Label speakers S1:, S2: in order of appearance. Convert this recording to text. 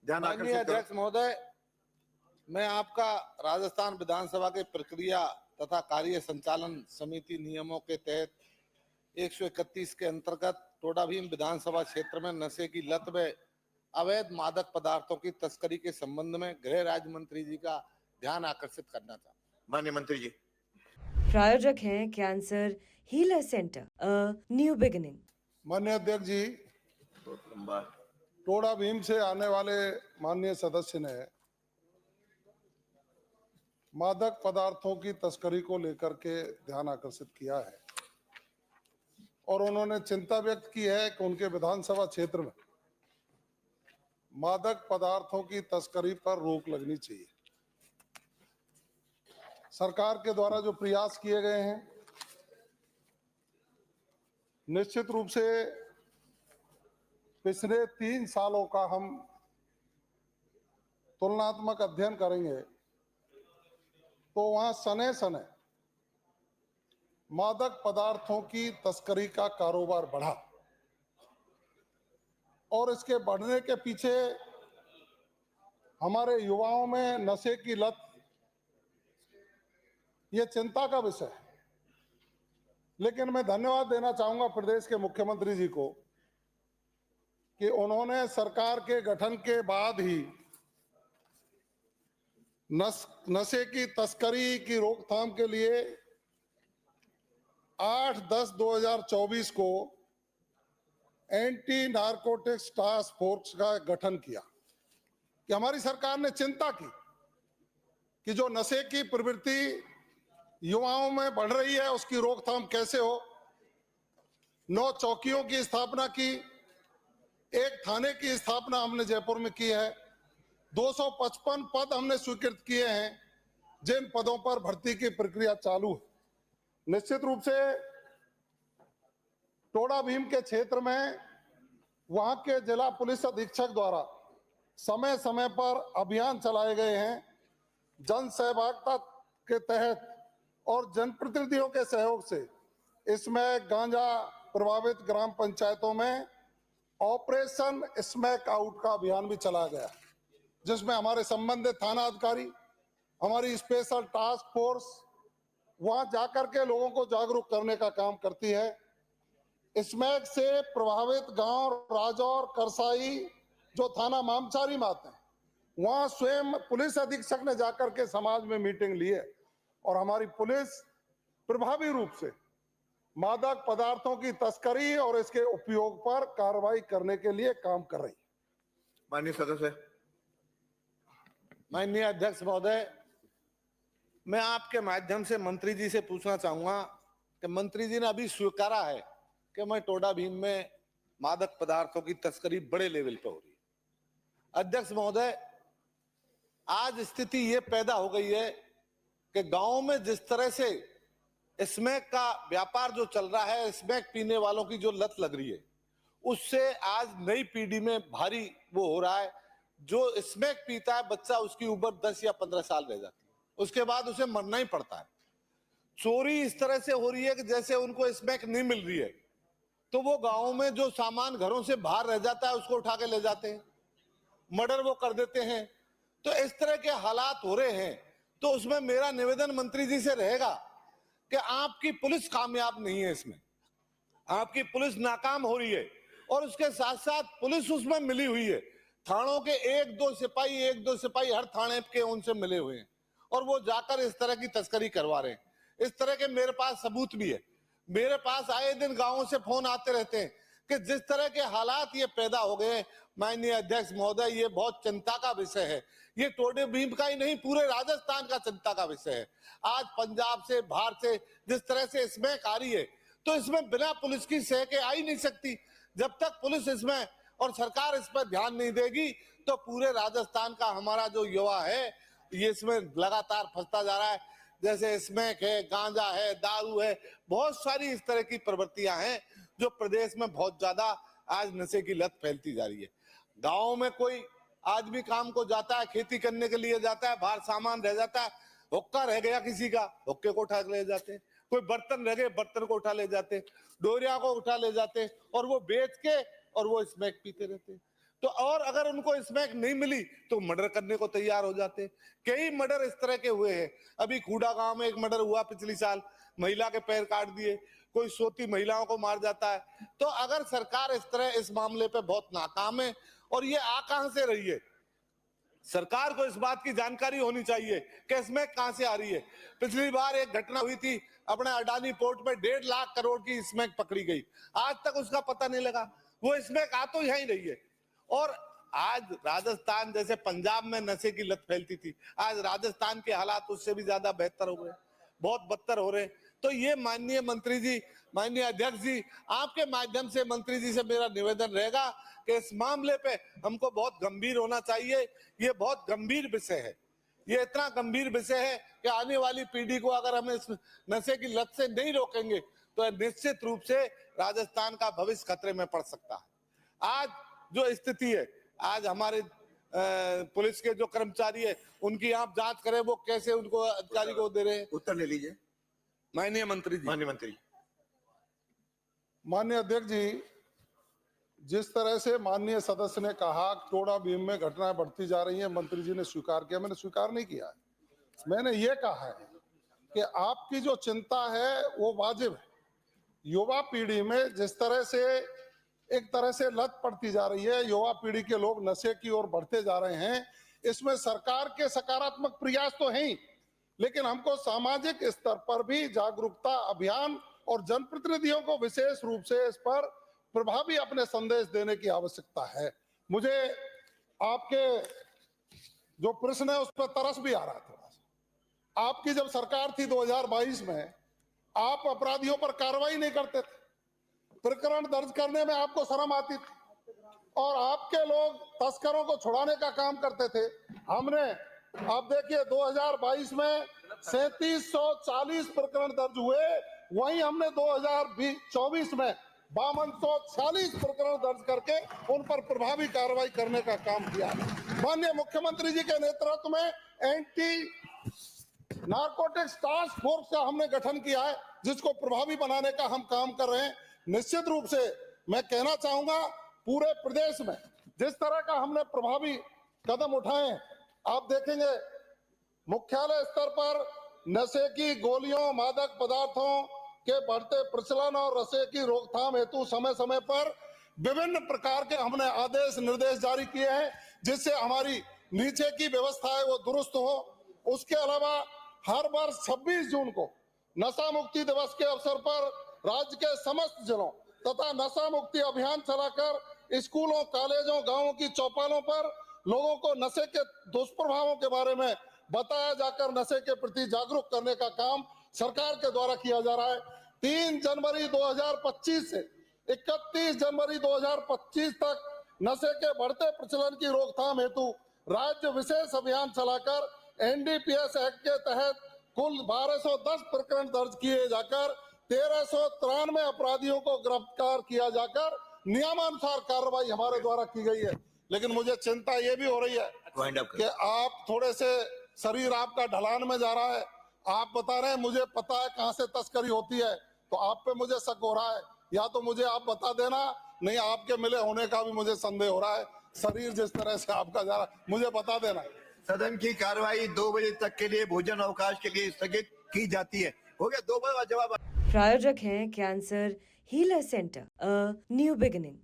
S1: ध्यान
S2: माननीय
S1: आकर्षित करो।
S2: अध्यक्ष महोदय, मैं आपका राजस्थान विधानसभा के प्रक्रिया तथा कार्य संचालन समिति नियमों के तहत 131 के अंतर्गत टोडा भीम विधानसभा क्षेत्र में नशे की लत व अवैध मादक पदार्थों की तस्करी के संबंध में गृह राज्य मंत्री जी का ध्यान आकर्षित करना चाहता हूं।
S1: माननीय मंत्री जी।
S3: प्रायोजक हैं cancer healer centre, a new beginning.
S4: माननीय अध्यक्ष जी, टोडा भीम से आने वाले माननीय सदस्य ने मादक पदार्थों की तस्करी को लेकर के ध्यान आकर्षित किया है और उन्होंने चिंता व्यक्त की है कि उनके विधानसभा क्षेत्र में मादक पदार्थों की तस्करी पर रोक लगनी चाहिए। सरकार के द्वारा जो प्रयास किए गए हैं, निश्चित रूप से पिछले 3 सालों का हम तुलनात्मक अध्ययन करेंगे तो वहां सने सने मादक पदार्थों की तस्करी का कारोबार बढ़ा और इसके बढ़ने के पीछे हमारे युवाओं में नशे की लत ये चिंता का विषय है। लेकिन मैं धन्यवाद देना चाहूंगा प्रदेश के मुख्यमंत्री जी को कि उन्होंने सरकार के गठन के बाद ही नशे की तस्करी की रोकथाम के लिए 8/10/2024 को एंटी नारकोटिक्स टास्क फोर्स का गठन किया कि हमारी सरकार ने चिंता की कि जो नशे की प्रवृत्ति युवाओं में बढ़ रही है उसकी रोकथाम कैसे हो। 9 चौकियों की स्थापना की, 1 थाने की स्थापना हमने जयपुर में की है, 255 पद हमने स्वीकृत किए हैं, जिन पदों पर भर्ती की प्रक्रिया चालू है। निश्चित रूप से टोडा भीम के क्षेत्र में वहां के जिला पुलिस अधीक्षक द्वारा समय समय पर अभियान चलाए गए हैं। जन सहभागिता के तहत और जनप्रतिनिधियों के सहयोग से इसमें गांजा प्रभावित ग्राम पंचायतों में ऑपरेशन स्मैक आउट का अभियान भी चलाया गया, जिसमें हमारे संबंधित थाना अधिकारी, हमारी स्पेशल टास्क फोर्स वहां जाकर के लोगों को जागरूक करने का काम करती है। स्मैक से प्रभावित गांव राजौर, करसाई जो थाना मामचारी में आते हैं, वहां स्वयं पुलिस अधीक्षक ने जाकर के समाज में मीटिंग ली है और हमारी पुलिस प्रभावी रूप से मादक पदार्थों की तस्करी और इसके उपयोग पर कार्रवाई करने के लिए काम कर रही है।
S1: माननीय सदस्य।
S2: माननीय अध्यक्ष महोदय, मैं आपके माध्यम से मंत्री जी से पूछना चाहूंगा कि मंत्री जी ने अभी स्वीकारा है कि मैं टोडा भीम में मादक पदार्थों की तस्करी बड़े लेवल पर हो रही है। अध्यक्ष महोदय, आज स्थिति ये पैदा हो गई है कि गांव में जिस तरह से स्मैक का व्यापार जो चल रहा है, स्मैक पीने वालों की जो लत लग रही है, उससे आज नई पीढ़ी में भारी वो हो रहा है। जो स्मैक पीता है बच्चा, उसकी उम्र 10 या 15 साल रह जाती है, उसके बाद उसे मरना ही पड़ता है। चोरी इस तरह से हो रही है कि जैसे उनको स्मैक नहीं मिल रही है तो वो गांव में जो सामान घरों से बाहर रह जाता है उसको उठा के ले जाते हैं, मर्डर वो कर देते हैं। तो इस तरह के हालात हो रहे हैं। तो उसमें मेरा निवेदन मंत्री जी से रहेगा कि आपकी पुलिस कामयाब नहीं है, इसमें आपकी पुलिस नाकाम हो रही है और उसके साथ साथ पुलिस उसमें मिली हुई है। थानों के 1-2 सिपाही हर थाने के उनसे मिले हुए हैं और वो जाकर इस तरह की तस्करी करवा रहे हैं। इस तरह के मेरे पास सबूत भी है। मेरे पास आए दिन गांवों से फोन आते रहते हैं कि जिस तरह के हालात ये पैदा हो गए, माननीय अध्यक्ष महोदय, ये बहुत चिंता का विषय है। ये टोडा भीम का ही नहीं, पूरे राजस्थान का चिंता का विषय है। आज पंजाब से, बाहर से जिस तरह से स्मैक आ रही है, तो इसमें बिना पुलिस की सह के आ ही नहीं सकती। जब तक पुलिस इसमें और सरकार इस पर ध्यान नहीं देगी तो पूरे राजस्थान का हमारा जो युवा है ये इसमें लगातार फंसता जा रहा है। जैसे स्मैक है, गांजा है, दारू है, बहुत सारी इस तरह की प्रवृत्तियां हैं जो प्रदेश में बहुत ज्यादा आज नशे की लत फैलती जा रही है। गांव में कोई आदमी काम को जाता है, खेती करने के लिए जाता है, बाहर सामान रह जाता है, हुक्का रह गया किसी का, हुक्के को उठा ले जाते हैं, कोई बर्तन रह गए, बर्तन को उठा ले जाते, डोरिया को उठा ले जाते और वो बेच के और वो स्मैक पीते रहते। तो और अगर उनको स्मैक नहीं मिली तो मर्डर करने को तैयार हो जाते। कई मर्डर इस तरह के हुए हैं। अभी कूड़ा गांव में एक मर्डर हुआ पिछली साल, महिला के पैर काट दिए, कोई सोती महिलाओं को मार जाता है। तो अगर सरकार इस तरह इस मामले पे बहुत नाकाम है, और ये आ कहां से रही है, सरकार को इस बात की जानकारी होनी चाहिए कि इसमें कहां से आ रही है। पिछली बार एक घटना हुई थी अपने अडानी पोर्ट पे, 1.5 लाख करोड़ की स्मैक पकड़ी गई, आज तक उसका पता नहीं लगा। वो स्मैक आ तो यहीं रही है। और आज राजस्थान जैसे पंजाब में नशे की लत फैलती थी, आज राजस्थान के हालात उससे भी ज्यादा बेहतर हो गए, बहुत बदतर हो रहे। तो ये माननीय मंत्री जी, माननीय अध्यक्ष जी, आपके माध्यम से मंत्री जी से मेरा निवेदन रहेगा कि इस मामले पे हमको बहुत गंभीर होना चाहिए। ये बहुत गंभीर विषय है, ये इतना गंभीर विषय है कि आने वाली पीढ़ी को अगर हम इस नशे की लत से नहीं रोकेंगे तो निश्चित रूप से राजस्थान का भविष्य खतरे में पड़ सकता है। आज जो स्थिति है, आज हमारे पुलिस के जो कर्मचारी है उनकी आप जांच करें, वो कैसे उनको अधिकारी को दे रहे हैं।
S1: उत्तर ले लीजिए
S2: माननीय मंत्री जी।
S1: माननीय मंत्री।
S4: माननीय अध्यक्ष जी, जिस तरह से माननीय सदस्य ने कहा टोडा भीम में घटनाएं बढ़ती जा रही हैं, मंत्री जी ने स्वीकार किया, मैंने स्वीकार नहीं किया है। मैंने ये कहा है कि आपकी जो चिंता है वो वाजिब है। युवा पीढ़ी में जिस तरह से एक तरह से लत पड़ती जा रही है, युवा पीढ़ी के लोग नशे की ओर बढ़ते जा रहे हैं, इसमें सरकार के सकारात्मक प्रयास तो हैं ही, लेकिन हमको सामाजिक स्तर पर भी जागरूकता अभियान और जनप्रतिनिधियों को विशेष रूप से इस पर प्रभावी अपने संदेश देने की आवश्यकता है। मुझे आपके जो प्रश्न है उस पर तरस भी आ रहा है थोड़ा सा। आपकी जब सरकार थी 2022 में, आप अपराधियों पर कार्रवाई नहीं करते थे, प्रकरण दर्ज करने में आपको शर्म आती थी, और आपके लोग तस्करों को छुड़ाने का काम करते थे। हमने, आप देखिए 2022 में 3740 प्रकरण दर्ज हुए, वहीं हमने 2024 में 5246 प्रकरण दर्ज करके उन पर प्रभावी कार्रवाई करने का काम किया। माननीय मुख्यमंत्री जी के नेतृत्व में एंटी नारकोटिक्स टास्क फोर्स का हमने गठन किया है, जिसको प्रभावी बनाने का हम काम कर रहे हैं। निश्चित रूप से मैं कहना चाहूंगा, पूरे प्रदेश में जिस तरह का हमने प्रभावी कदम उठाए हैं, आप देखेंगे मुख्यालय स्तर पर नशे की गोलियों, मादक पदार्थों के बढ़ते प्रचलन और नशे की रोकथाम हेतु समय समय पर विभिन्न प्रकार के हमने आदेश निर्देश जारी किए हैं, जिससे हमारी नीचे की व्यवस्था है वो दुरुस्त हो। उसके अलावा हर वर्ष 26 जून को नशा मुक्ति दिवस के अवसर पर राज्य के समस्त जिलों तथा नशा मुक्ति अभियान चलाकर स्कूलों, कॉलेजों, गांवों की चौपालों पर लोगों को नशे के दुष्प्रभावों के बारे में बताया जाकर नशे के प्रति जागरूक करने का काम सरकार के द्वारा किया जा रहा है। 3 जनवरी 2025 से 31 जनवरी 2025 तक नशे के बढ़ते प्रचलन की रोकथाम हेतु राज्य विशेष अभियान चलाकर एनडीपीएस एक्ट के तहत कुल 1210 प्रकरण दर्ज किए जाकर 1393 अपराधियों को गिरफ्तार किया जाकर नियमानुसार कार्रवाई हमारे द्वारा की गई है। लेकिन मुझे चिंता ये भी हो रही है कि आप थोड़े से शरीर आपका ढलान में जा रहा है। आप बता रहे हैं मुझे पता है कहां से तस्करी होती है, तो आप पे मुझे शक हो रहा है। या तो मुझे आप बता देना, नहीं आपके मिले होने का भी मुझे संदेह हो रहा है। शरीर जिस तरह से आपका जा रहा है, मुझे बता देना।
S1: सदन की कार्रवाई 2 बजे तक के लिए भोजन अवकाश के लिए स्थगित की जाती है। हो गया 2 बार जवाब।
S3: प्रायोजक हैं cancer healer centre, a new beginning.